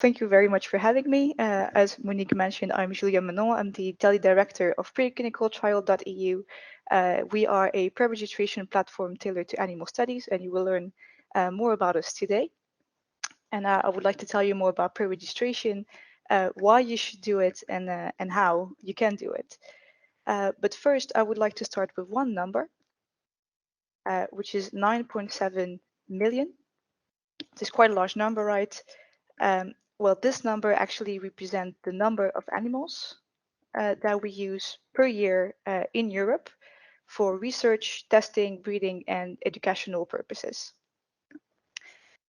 Thank you very much for having me. As Monique mentioned, I'm Julia Menon. I'm the Delhi Director of Preclinicaltrials.eu. We are a pre-registration platform tailored to animal studies, and you will learn more about us today. And I would like to tell you more about pre-registration, why you should do it, and how you can do it. But first, I would like to start with one number, which is 9.7 million. It's quite a large number, right? Well, this number actually represents the number of animals that we use per year in Europe for research, testing, breeding, and educational purposes.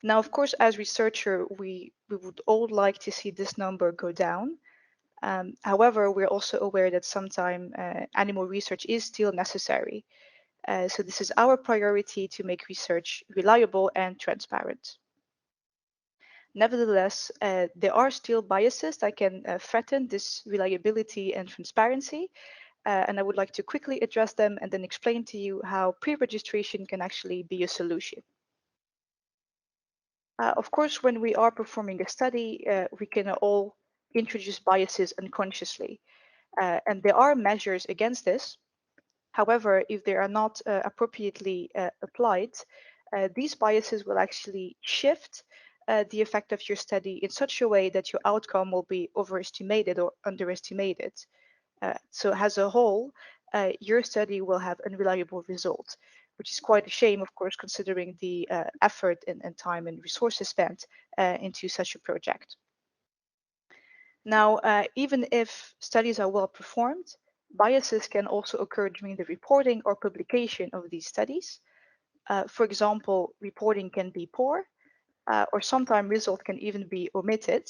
Now, of course, as researcher, we would all like to see this number go down. However, we're also aware that sometimes animal research is still necessary. So this is our priority to make research reliable and transparent. Nevertheless, there are still biases that can threaten this reliability and transparency, and I would like to quickly address them and then explain to you how pre-registration can actually be a solution. Of course, when we are performing a study, we can all introduce biases unconsciously, and there are measures against this. However, if they are not appropriately applied, these biases will actually shift the effect of your study in such a way that your outcome will be overestimated or underestimated. So as a whole, your study will have unreliable results, which is quite a shame, of course, considering the effort and time and resources spent into such a project. Now, even if studies are well performed, biases can also occur during the reporting or publication of these studies. For example, reporting can be poor, or sometimes results can even be omitted.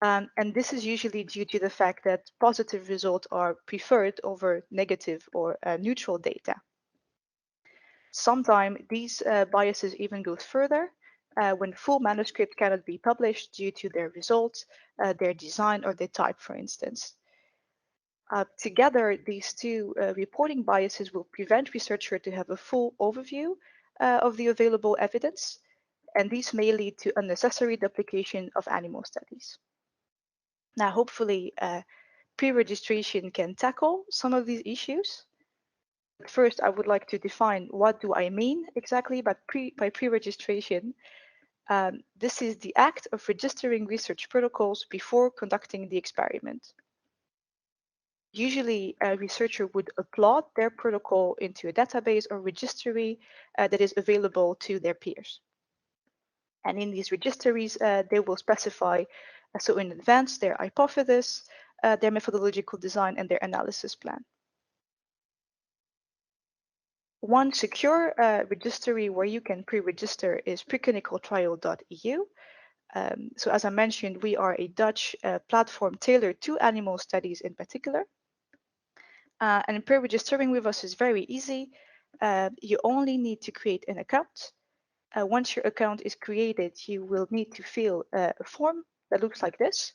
And this is usually due to the fact that positive results are preferred over negative or neutral data. Sometimes these biases even go further when full manuscript cannot be published due to their results, their design, or their type, for instance. Together, these two reporting biases will prevent researchers to have a full overview of the available evidence, and these may lead to unnecessary duplication of animal studies. Now, hopefully, pre-registration can tackle some of these issues. First, I would like to define what do I mean exactly by pre-registration. This is the act of registering research protocols before conducting the experiment. Usually, a researcher would upload their protocol into a database or registry that is available to their peers. And in these registries, they will specify, so in advance, their hypothesis, their methodological design, and their analysis plan. One secure registry where you can pre-register is Preclinicaltrials.eu. So as I mentioned, we are a Dutch platform tailored to animal studies in particular. And pre-registering with us is very easy. You only need to create an account. Once your account is created, you will need to fill a form that looks like this.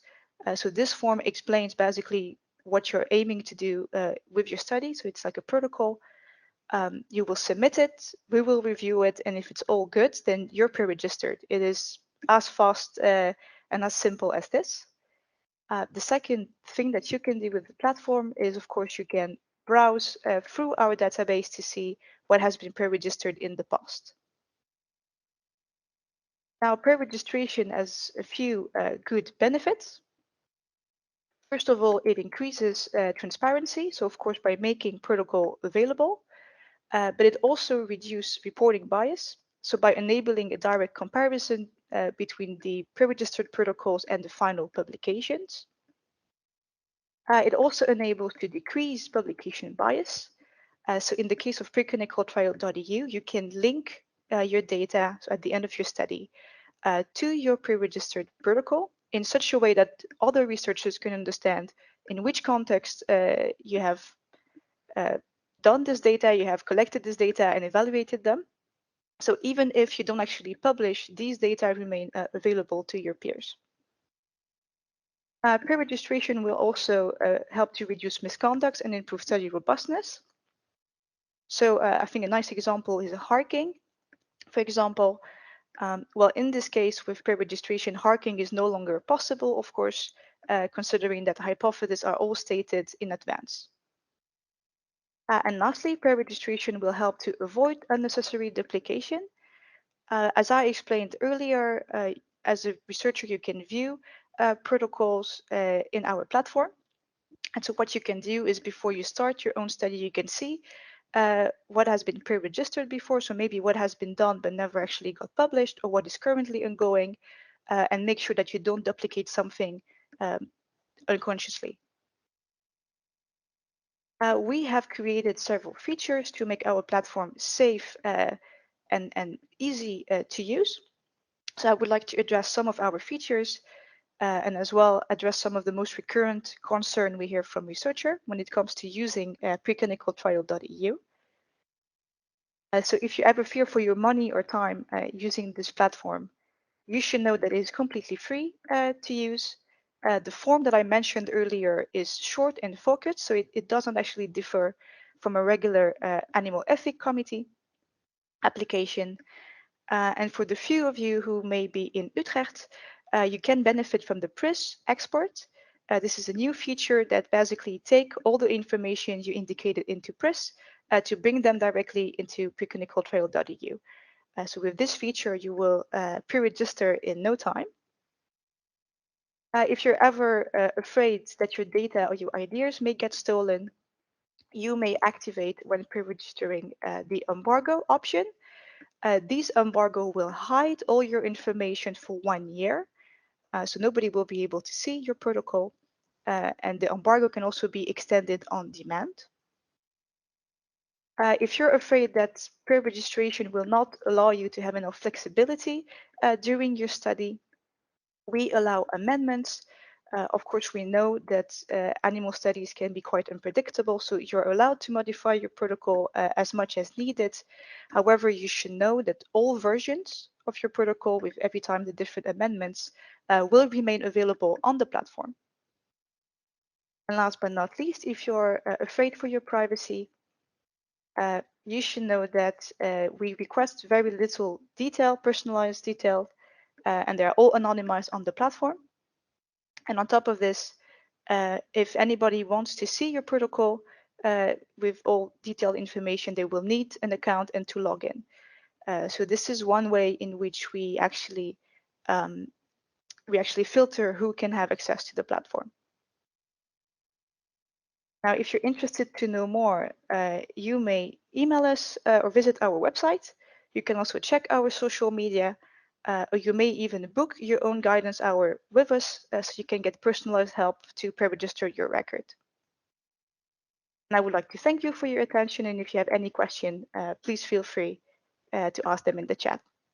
So this form explains basically what you're aiming to do with your study. So it's like a protocol. You will submit it, we will review it, and if it's all good, then you're pre-registered. It is as fast and as simple as this. The second thing that you can do with the platform is, of course, you can browse through our database to see what has been pre-registered in the past. Now, pre-registration has a few good benefits. First of all, it increases transparency. So, of course, by making protocol available, but it also reduces reporting bias. So by enabling a direct comparison between the pre-registered protocols and the final publications. It also enables to decrease publication bias. So in the case of Preclinicaltrials.eu, you can link your data at the end of your study to your pre-registered protocol in such a way that other researchers can understand in which context you have done this data, you have collected this data and evaluated them. So even if you don't actually publish, these data remain available to your peers. Pre-registration will also help to reduce misconduct and improve study robustness. So I think a nice example is a harking. For example, Well, in this case, with pre-registration, harking is no longer possible, of course, considering that hypotheses are all stated in advance. And lastly, pre-registration will help to avoid unnecessary duplication. As I explained earlier, as a researcher, you can view protocols in our platform. And so what you can do is before you start your own study, you can see what has been pre-registered before, so maybe what has been done but never actually got published, or what is currently ongoing, and make sure that you don't duplicate something unconsciously. We have created several features to make our platform safe and easy to use. So I would like to address some of our features and as well address some of the most recurrent concern we hear from researcher when it comes to using Preclinicaltrial.eu. So if you ever fear for your money or time using this platform, you should know that it is completely free to use. The form that I mentioned earlier is short and focused, so it doesn't actually differ from a regular animal ethics committee application. And for the few of you who may be in Utrecht, you can benefit from the PRIS export. This is a new feature that basically take all the information you indicated into PRIS to bring them directly into preclinicaltrial.eu. So with this feature, you will pre-register in no time. If you're ever afraid that your data or your ideas may get stolen, you may activate when pre-registering the embargo option. This embargo will hide all your information for 1 year, so nobody will be able to see your protocol, and the embargo can also be extended on demand. If you're afraid that pre-registration will not allow you to have enough flexibility during your study, we allow amendments. Of course, we know that animal studies can be quite unpredictable, so you're allowed to modify your protocol as much as needed. However, you should know that all versions of your protocol, with every time the different amendments, will remain available on the platform. And last but not least, if you're afraid for your privacy, you should know that we request very little detail, personalized detail, and they're all anonymized on the platform. And on top of this, if anybody wants to see your protocol with all detailed information, they will need an account and to log in. So this is one way in which we actually filter who can have access to the platform. Now, if you're interested to know more, you may email us or visit our website. You can also check our social media, or you may even book your own guidance hour with us so you can get personalized help to pre-register your record. And I would like to thank you for your attention. And if you have any question, please feel free to ask them in the chat.